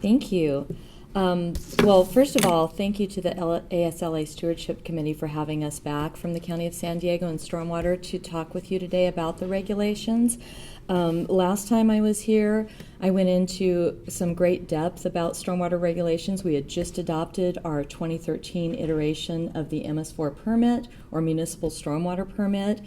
Thank you. Well, first of all, thank you to the ASLA Stewardship Committee for having us back from the County of San Diego and Stormwater to talk with you today about the regulations. Last time I was here, I went into some great depth about stormwater regulations. We had just adopted our 2013 iteration of the MS4 permit, or municipal stormwater permit.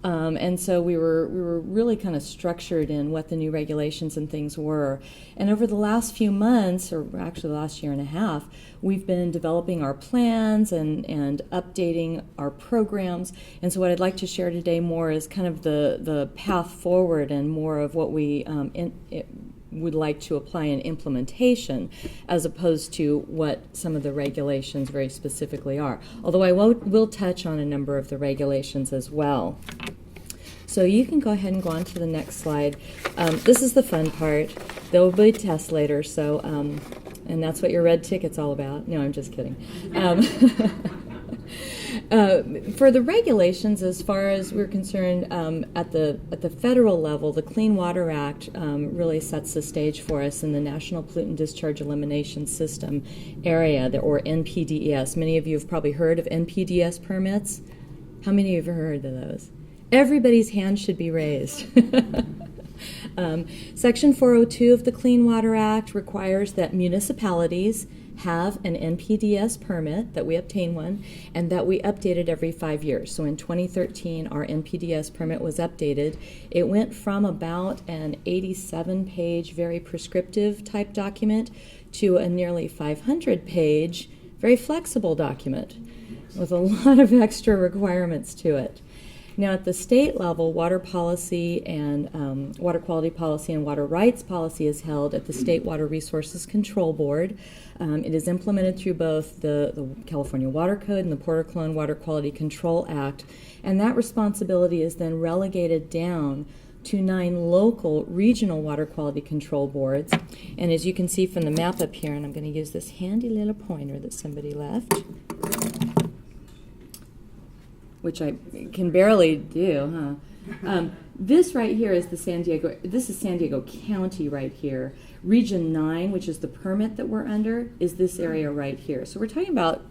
And so we were really kind of structured in what the new regulations and things were. And over the last few months, or actually the last year and a half, we've been developing our plans and updating our programs. And so what I'd like to share today more is kind of the path forward and more of what we would like to apply in implementation, as opposed to what some of the regulations very specifically are. Although I will touch on a number of the regulations as well. So you can go ahead and go on to the next slide. This is the fun part. There will be tests later, so and that's what your red ticket's all about. No, I'm just kidding. For the regulations, as far as we're concerned, at the federal level, the Clean Water Act really sets the stage for us in the National Pollutant Discharge Elimination System area, or NPDES. Many of you have probably heard of NPDES permits. How many of you have heard of those? Everybody's hand should be raised. Section 402 of the Clean Water Act requires that municipalities have an NPDES permit, that we obtain one, and that we update it every 5 years. So in 2013, our NPDES permit was updated. It went from about an 87-page, very prescriptive type document to a nearly 500-page, very flexible document with a lot of extra requirements to it. Now, at the state level, water policy and water quality policy and water rights policy is held at the State Water Resources Control Board. It is implemented through both the California Water Code and the Port of Cologne Water Quality Control Act, and that responsibility is then relegated down to 9 local regional water quality control boards. And as you can see from the map up here, and I'm going to use this handy little pointer that somebody left, which I can barely do, huh? This right here is San Diego County right here. Region 9, which is the permit that we're under, is this area right here. So we're talking about,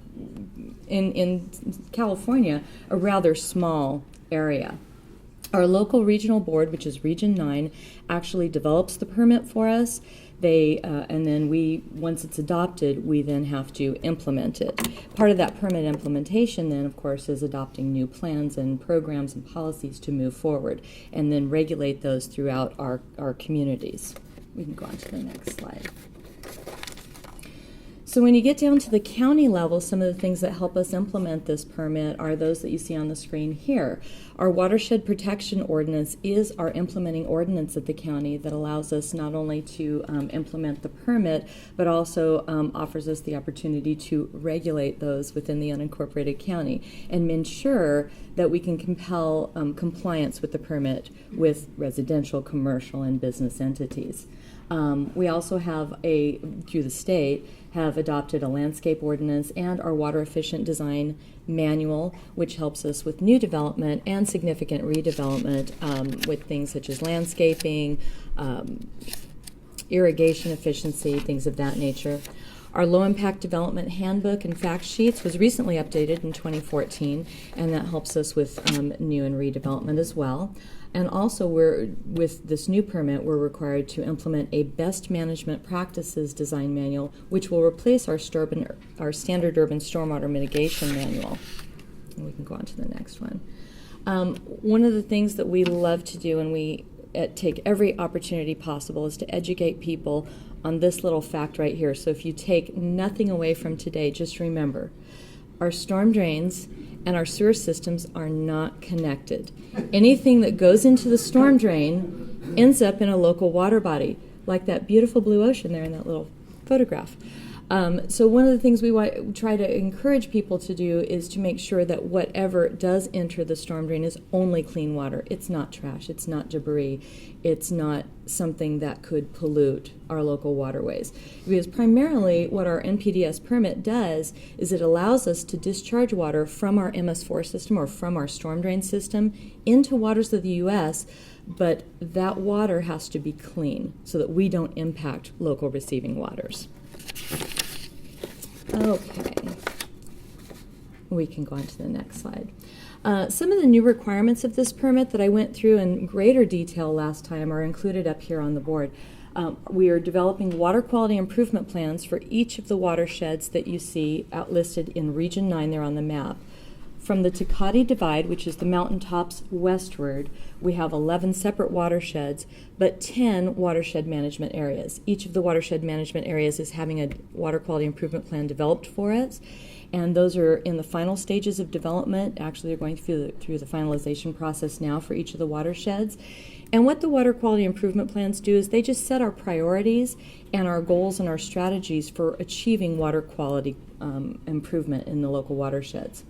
in California, a rather small area. Our local regional board, which is Region 9, actually develops the permit for us. And then once it's adopted, we then have to implement it. Part of that permit implementation then, of course, is adopting new plans and programs and policies to move forward, and then regulate those throughout our communities. We can go on to the next slide. So when you get down to the county level, some of the things that help us implement this permit are those that you see on the screen here. Our watershed protection ordinance is our implementing ordinance at the county that allows us not only to implement the permit, but also offers us the opportunity to regulate those within the unincorporated county and ensure that we can compel compliance with the permit with residential, commercial, and business entities. We also have through the state, have adopted a landscape ordinance and our water efficient design manual, which helps us with new development and significant redevelopment with things such as landscaping, irrigation efficiency, things of that nature. Our low impact development handbook and fact sheets was recently updated in 2014, and that helps us with new and redevelopment as well. And also, with this new permit, we're required to implement a best management practices design manual, which will replace our standard urban stormwater mitigation manual. And we can go on to the next one. One of the things that we love to do, and we take every opportunity possible, is to educate people on this little fact right here. So if you take nothing away from today, just remember, our storm drains and our sewer systems are not connected. Anything that goes into the storm drain ends up in a local water body, like that beautiful blue ocean there in that little photograph. So one of the things we try to encourage people to do is to make sure that whatever does enter the storm drain is only clean water. It's not trash, it's not debris, it's not something that could pollute our local waterways. Because primarily what our NPDES permit does is it allows us to discharge water from our MS4 system or from our storm drain system into waters of the U.S., but that water has to be clean so that we don't impact local receiving waters. Okay, we can go on to the next slide. Some of the new requirements of this permit that I went through in greater detail last time are included up here on the board. We are developing water quality improvement plans for each of the watersheds that you see outlisted in Region 9 there on the map. From the Tecate Divide, which is the mountaintops westward, we have 11 separate watersheds, but 10 watershed management areas. Each of the watershed management areas is having a water quality improvement plan developed for us, and those are in the final stages of development. Actually, they're going through the finalization process now for each of the watersheds. And what the water quality improvement plans do is they just set our priorities and our goals and our strategies for achieving water quality improvement in the local watersheds.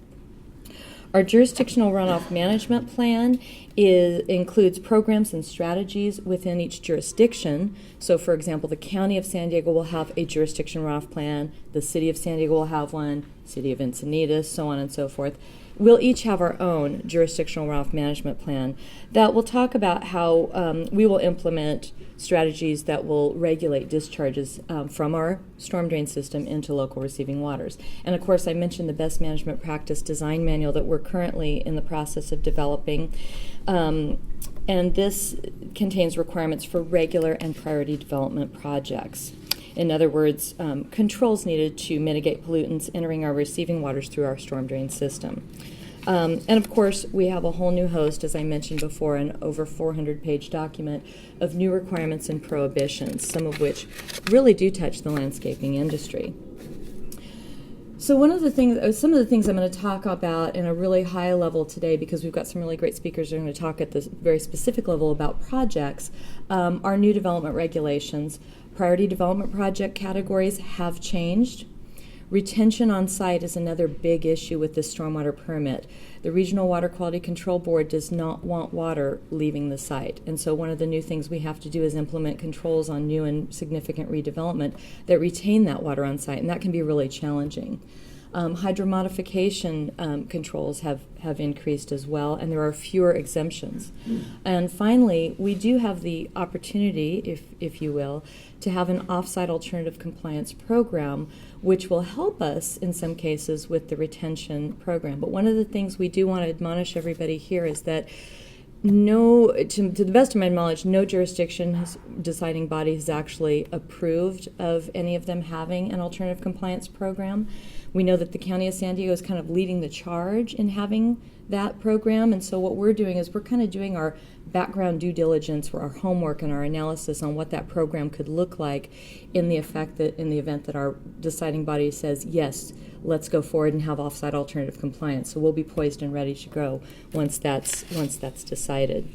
Our jurisdictional runoff management plan includes programs and strategies within each jurisdiction. So, for example, the County of San Diego will have a jurisdiction runoff plan, the City of San Diego will have one, City of Encinitas, so on and so forth. We'll each have our own jurisdictional runoff management plan that will talk about how we will implement strategies that will regulate discharges from our storm drain system into local receiving waters. And of course, I mentioned the best management practice design manual that we're currently in the process of developing. And this contains requirements for regular and priority development projects. In other words, controls needed to mitigate pollutants entering our receiving waters through our storm drain system. And of course, we have a whole new host, as I mentioned before, an over 400-page document of new requirements and prohibitions, some of which really do touch the landscaping industry. So some of the things I'm going to talk about in a really high level today, because we've got some really great speakers who are going to talk at this very specific level about projects, are new development regulations. Priority development project categories have changed. Retention on site is another big issue with this stormwater permit. The Regional Water Quality Control Board does not want water leaving the site. And so one of the new things we have to do is implement controls on new and significant redevelopment that retain that water on site, and that can be really challenging. Hydromodification controls have increased as well, and there are fewer exemptions. And finally, we do have the opportunity, if you will, to have an off-site alternative compliance program, which will help us in some cases with the retention program. But one of the things we do want to admonish everybody here is that to the best of my knowledge, no deciding body has actually approved of any of them having an alternative compliance program. We know that the County of San Diego is kind of leading the charge in having that program, and so what we're doing is we're kind of doing our background due diligence, or our homework and our analysis on what that program could look like in the event that our deciding body says, yes, let's go forward and have off-site alternative compliance. So we'll be poised and ready to go once that's decided.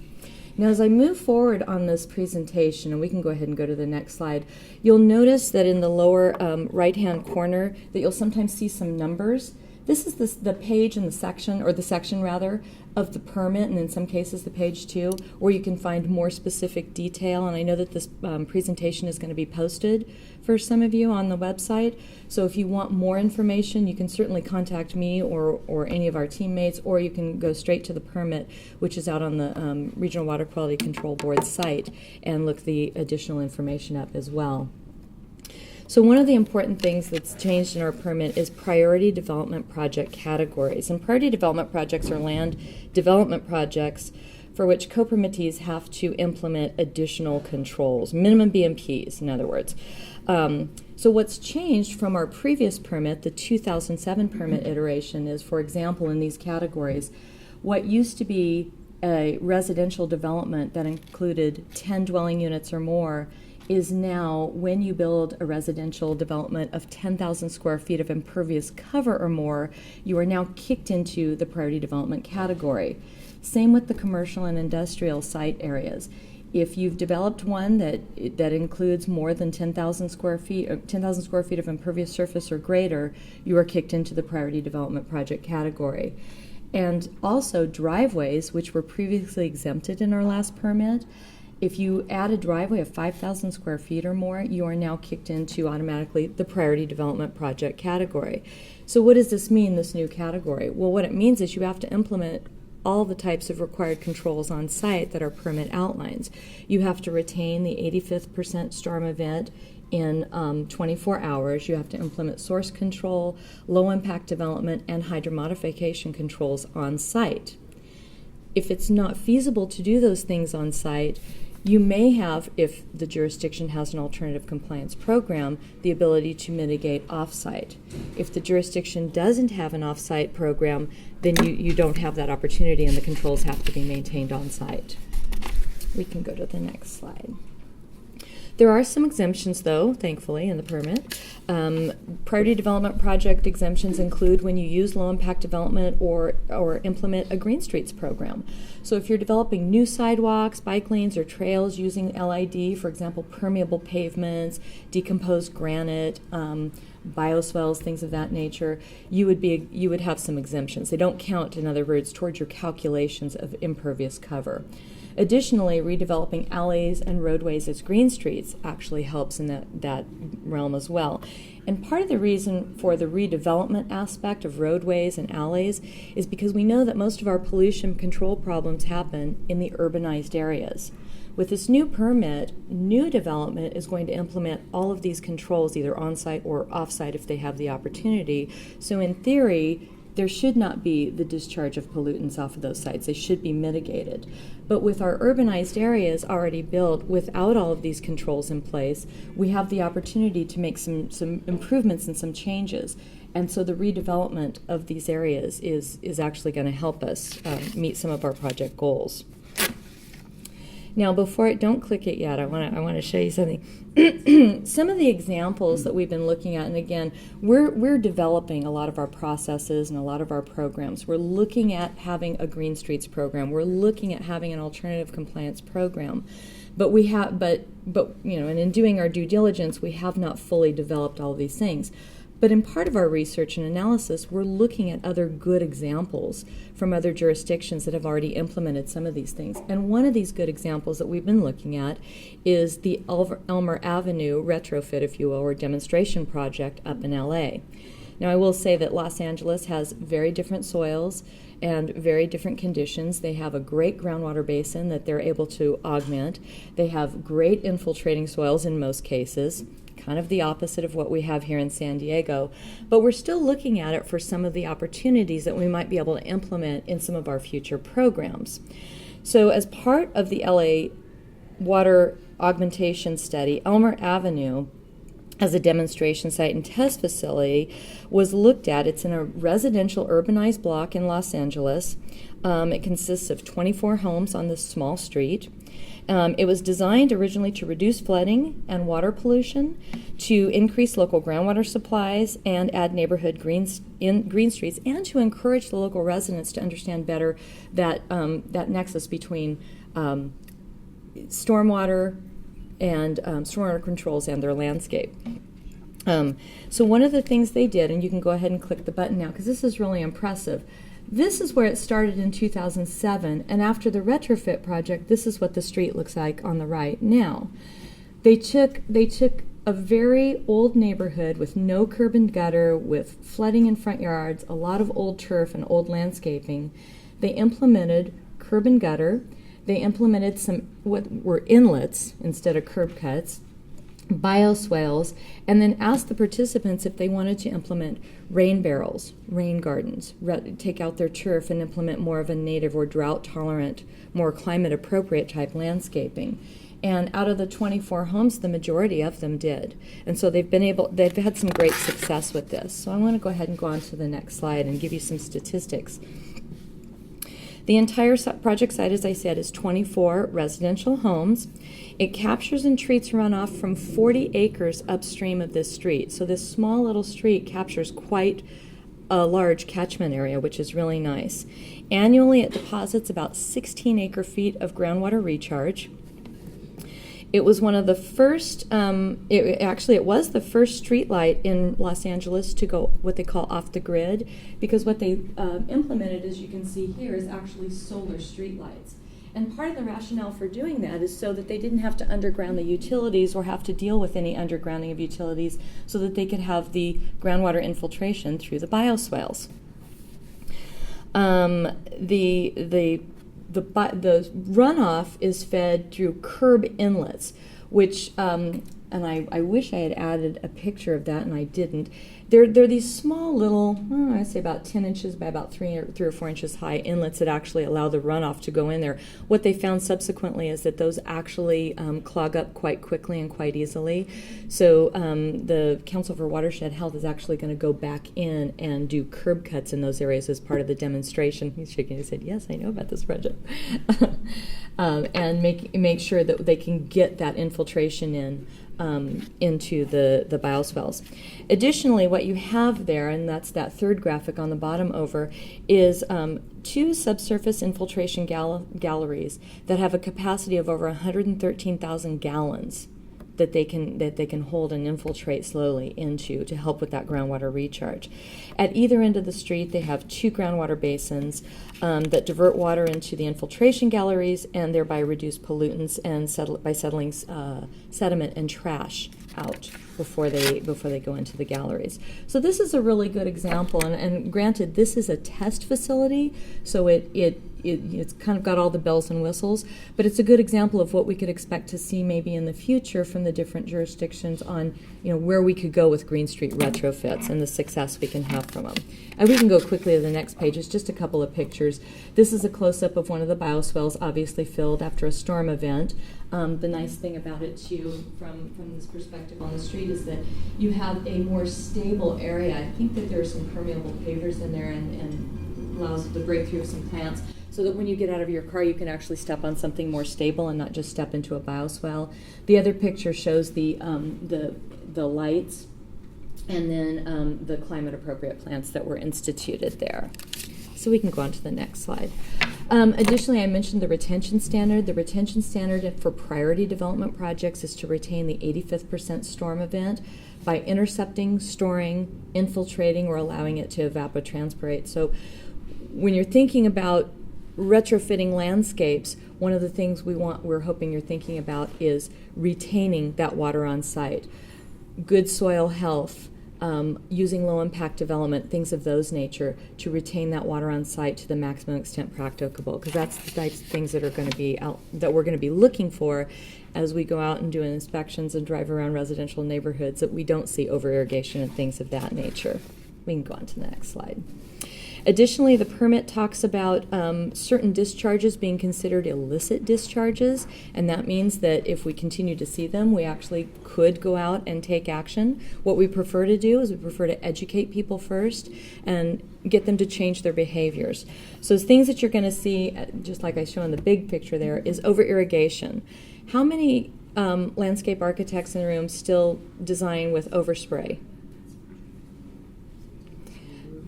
Now, as I move forward on this presentation, and we can go ahead and go to the next slide, you'll notice that in the lower right-hand corner that you'll sometimes see some numbers. This is the page in the section, or the section rather, of the permit, and in some cases the page too, where you can find more specific detail. And I know that this presentation is going to be posted for some of you on the website. So if you want more information, you can certainly contact me or any of our teammates, or you can go straight to the permit, which is out on the Regional Water Quality Control Board site, and look the additional information up as well. So one of the important things that's changed in our permit is priority development project categories. And priority development projects are land development projects for which co-permittees have to implement additional controls, minimum BMPs, in other words. So what's changed from our previous permit, the 2007 permit iteration, is, for example, in these categories, what used to be a residential development that included 10 dwelling units or more is now, when you build a residential development of 10,000 square feet of impervious cover or more, you are now kicked into the priority development category. Same with the commercial and industrial site areas. If you've developed one that includes more than 10,000 square feet, or 10,000 square feet of impervious surface or greater, you are kicked into the priority development project category. And also driveways, which were previously exempted in our last permit, if you add a driveway of 5,000 square feet or more, you are now kicked into automatically the priority development project category. So what does this mean, this new category? Well, what it means is you have to implement all the types of required controls on site that our permit outlines. You have to retain the 85th percent storm event in 24 hours. You have to implement source control, low impact development, and hydromodification controls on site. If it's not feasible to do those things on site, you may have, if the jurisdiction has an alternative compliance program, the ability to mitigate off-site. If the jurisdiction doesn't have an off-site program, then you don't have that opportunity and the controls have to be maintained on site. We can go to the next slide. There are some exemptions, though, thankfully, in the permit. Priority development project exemptions include when you use low-impact development or implement a Green Streets program. So if you're developing new sidewalks, bike lanes, or trails using LID, for example, permeable pavements, decomposed granite, bioswales, things of that nature, you would have some exemptions. They don't count, in other words, towards your calculations of impervious cover. Additionally, redeveloping alleys and roadways as green streets actually helps in that realm as well. And part of the reason for the redevelopment aspect of roadways and alleys is because we know that most of our pollution control problems happen in the urbanized areas. With this new permit, new development is going to implement all of these controls either on-site or off-site if they have the opportunity. So in theory, there should not be the discharge of pollutants off of those sites. They should be mitigated. But with our urbanized areas already built without all of these controls in place, we have the opportunity to make some improvements and some changes. And so the redevelopment of these areas is actually going to help us meet some of our project goals. Now, don't click it yet. I want to show you something. Some of the examples that we've been looking at, and again, we're developing a lot of our processes and a lot of our programs. We're looking at having a Green Streets program. We're looking at having an alternative compliance program. But and in doing our due diligence, we have not fully developed all of these things. But in part of our research and analysis, we're looking at other good examples from other jurisdictions that have already implemented some of these things. And one of these good examples that we've been looking at is the Elmer Avenue retrofit, if you will, or demonstration project up in LA. Now, I will say that Los Angeles has very different soils and very different conditions. They have a great groundwater basin that they're able to augment. They have great infiltrating soils in most cases, kind of the opposite of what we have here in San Diego, but we're still looking at it for some of the opportunities that we might be able to implement in some of our future programs. So as part of the LA water augmentation study, Elmer Avenue as a demonstration site and test facility was looked at. It's in a residential urbanized block in Los Angeles. It consists of 24 homes on this small street. It was designed originally to reduce flooding and water pollution, to increase local groundwater supplies and add neighborhood green streets, and to encourage the local residents to understand better that nexus between stormwater and stormwater controls and their landscape. So one of the things they did, and you can go ahead and click the button now because this is really impressive. This is where it started in 2007, and after the retrofit project, this is what the street looks like on the right now. They took a very old neighborhood with no curb and gutter, with flooding in front yards, a lot of old turf and old landscaping. They implemented curb and gutter. They implemented some what were inlets instead of curb cuts, bioswales, and then asked the participants if they wanted to implement rain barrels, rain gardens, take out their turf and implement more of a native or drought-tolerant, more climate-appropriate type landscaping. And out of the 24 homes, the majority of them did. And so they've had some great success with this. So I want to go ahead and go on to the next slide and give you some statistics. The entire project site, as I said, is 24 residential homes. It captures and treats runoff from 40 acres upstream of this street. So this small little street captures quite a large catchment area, which is really nice. Annually, it deposits about 16 acre-feet of groundwater recharge. It was one of the first, it was the first street light in Los Angeles to go what they call off the grid, because what they implemented, as you can see here, is actually solar street lights. And part of the rationale for doing that is so that they didn't have to underground the utilities or have to deal with any undergrounding of utilities, so that they could have the groundwater infiltration through the bioswales. The runoff is fed through curb inlets, which, and I wish I had added a picture of that, and I didn't. They're these small little, I'd say about 10 inches by about 3 or 4 inches high inlets that actually allow the runoff to go in there. What they found subsequently is that those actually clog up quite quickly and quite easily. So the Council for Watershed Health is actually going to go back in and do curb cuts in those areas as part of the demonstration. He's shaking his head, yes, I know about this project. And make sure that they can get that infiltration in. Into the bioswales. Additionally, what you have there, and that's that third graphic on the bottom over, is 2 subsurface infiltration galleries that have a capacity of over 113,000 gallons that they can hold and infiltrate slowly into to help with that groundwater recharge. At either end of the street, they have 2 groundwater basins that divert water into the infiltration galleries and thereby reduce pollutants and by settling sediment and trash out before they go into the galleries. So this is a really good example, and granted, this is a test facility, so it's kind of got all the bells and whistles, but it's a good example of what we could expect to see maybe in the future from the different jurisdictions on, where we could go with Green Street retrofits and the success we can have from them. We can go quickly to the next page. It's just a couple of pictures. This is a close-up of one of the bioswales, obviously filled after a storm event. The nice thing about it, too, from this perspective on the street, is that you have a more stable area. I think that there are some permeable pavers in there and allows the breakthrough of some plants, so that when you get out of your car, you can actually step on something more stable and not just step into a bioswale. The other picture shows the lights and then the climate-appropriate plants that were instituted there. So we can go on to the next slide. Additionally, I mentioned the retention standard. The retention standard for priority development projects is to retain the 85th% storm event by intercepting, storing, infiltrating, or allowing it to evapotranspirate. So when you're thinking about retrofitting landscapes, one of the things we're hoping you're thinking about is retaining that water on site. Good soil health, using low-impact development, things of those nature, to retain that water on site to the maximum extent practicable, because that's the types of things that are going to be that we're going to be looking for as we go out and do inspections and drive around residential neighborhoods, that we don't see over-irrigation and things of that nature. We can go on to the next slide. Additionally, the permit talks about certain discharges being considered illicit discharges, and that means that if we continue to see them, we actually could go out and take action. What we prefer to do is we prefer to educate people first and get them to change their behaviors. So things that you're going to see, just like I show in the big picture there, is over-irrigation. How many landscape architects in the room still design with overspray?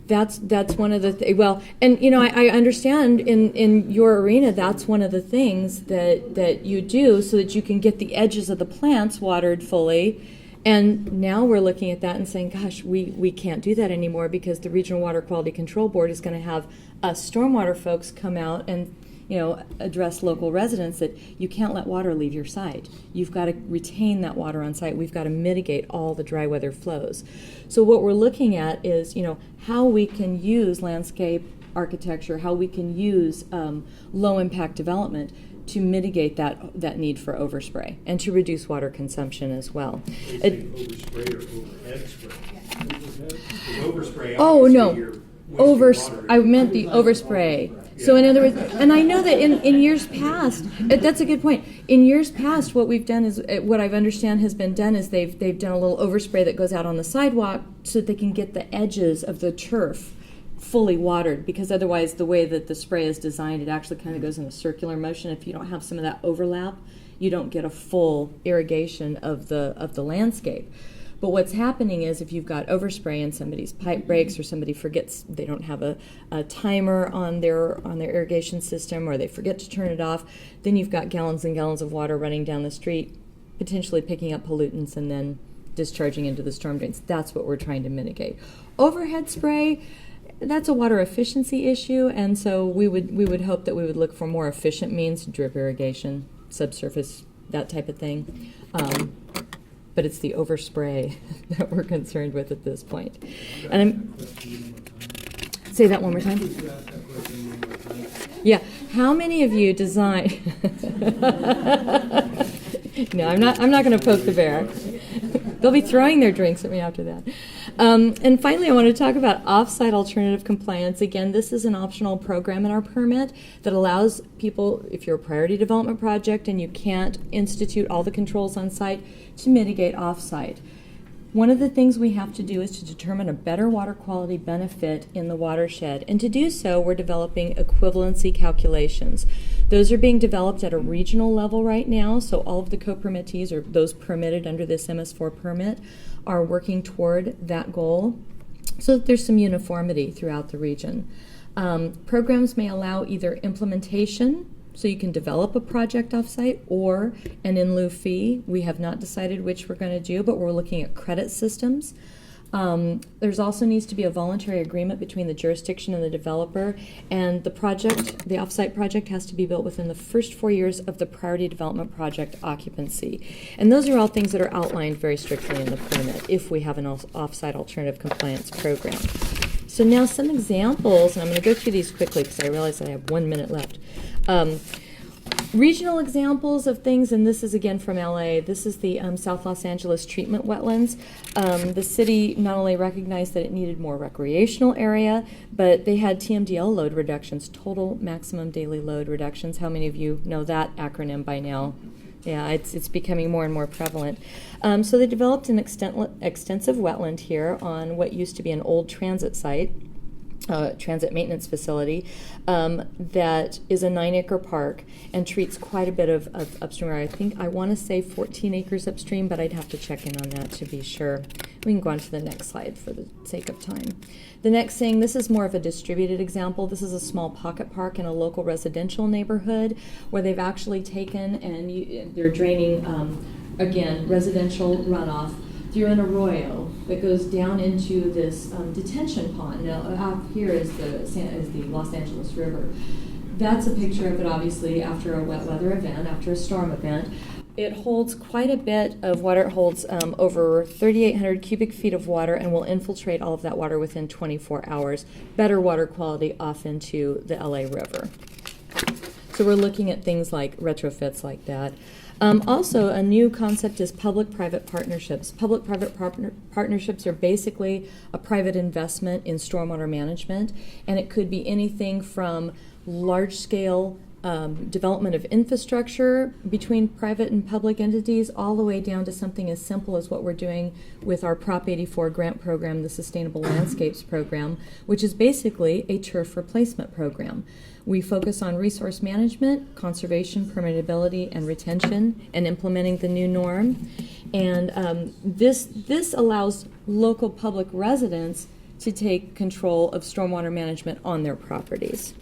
That's one of the well, and I understand in your arena that's one of the things that you do so that you can get the edges of the plants watered fully. And now we're looking at that and saying, gosh, we can't do that anymore, because the Regional Water Quality Control Board is going to have us stormwater folks come out and address local residents that you can't let water leave your site. You've got to retain that water on site. We've got to mitigate all the dry weather flows. So what we're looking at is, how we can use landscape architecture, how we can use low impact development to mitigate that need for overspray and to reduce water consumption as well. Overspray or overhead spray? Overspray. Oh no, I meant the overspray. So in other words, and I know that in years past, that's a good point. In years past, what we've done is, what I've understand has been done is they've done a little overspray that goes out on the sidewalk so that they can get the edges of the turf fully watered, because otherwise the way that the spray is designed, it actually kind of goes in a circular motion. If you don't have some of that overlap, you don't get a full irrigation of the landscape. But what's happening is, if you've got overspray and somebody's pipe breaks, or somebody forgets they don't have a timer on their irrigation system, or they forget to turn it off, then you've got gallons and gallons of water running down the street potentially picking up pollutants and then discharging into the storm drains. That's what we're trying to mitigate. Overhead spray, that's a water efficiency issue, and so we would hope that we would look for more efficient means, drip irrigation, subsurface, that type of thing. But it's the overspray that we're concerned with at this point. And say that one more time. Yeah, how many of you design? No, I'm not going to poke the bear. They'll be throwing their drinks at me after that. And finally, I want to talk about off-site alternative compliance. Again, this is an optional program in our permit that allows people, if you're a priority development project and you can't institute all the controls on site, to mitigate off-site. One of the things we have to do is to determine a better water quality benefit in the watershed. And to do so, we're developing equivalency calculations. Those are being developed at a regional level right now, so all of the co-permittees, or those permitted under this MS4 permit, are working toward that goal so that there's some uniformity throughout the region. Programs may allow either implementation, so you can develop a project offsite, or an in lieu fee. We have not decided which we're going to do, but we're looking at credit systems. There's also needs to be a voluntary agreement between the jurisdiction and the developer, and the project, the offsite project, has to be built within the first 4 years of the priority development project occupancy. And those are all things that are outlined very strictly in the permit if we have an offsite alternative compliance program. So now some examples, and I'm going to go through these quickly because I realize that I have 1 minute left. Regional examples of things, and this is again from LA. This is the South Los Angeles treatment wetlands. The city not only recognized that it needed more recreational area, but they had TMDL load reductions, total maximum daily load reductions. How many of you know that acronym by now? Yeah, it's becoming more and more prevalent. So they developed an extensive wetland here on what used to be an old transit site. Transit maintenance facility that is a 9-acre park and treats quite a bit of upstream area. I want to say 14 acres upstream, but I'd have to check in on that to be sure. We can go on to the next slide for the sake of time. The next thing, this is more of a distributed example. This is a small pocket park in a local residential neighborhood where they've actually taken and they're draining, again, residential runoff through an arroyo that goes down into this detention pond. Now, out here is the Los Angeles River. That's a picture of it, obviously, after a wet weather event, after a storm event. It holds quite a bit of water. It holds over 3,800 cubic feet of water and will infiltrate all of that water within 24 hours. Better water quality off into the LA River. So we're looking at things like retrofits like that. Also, a new concept is public-private partnerships. Public-private partnerships are basically a private investment in stormwater management, and it could be anything from large-scale development of infrastructure between private and public entities all the way down to something as simple as what we're doing with our Prop 84 grant program, the Sustainable Landscapes Program, which is basically a turf replacement program. We focus on resource management, conservation, permeability, and retention, and implementing the new norm. And this allows local public residents to take control of stormwater management on their properties.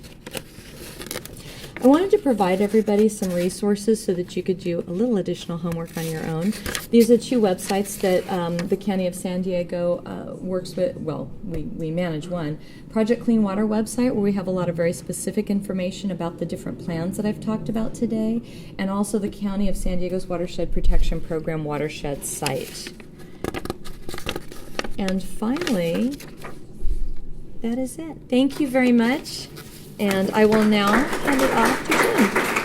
I wanted to provide everybody some resources so that you could do a little additional homework on your own. These are 2 websites that the County of San Diego works with. Well, we manage one. Project Clean Water website, where we have a lot of very specific information about the different plans that I've talked about today, and also the County of San Diego's Watershed Protection Program watershed site. And finally, that is it. Thank you very much. And I will now hand it off to Jim.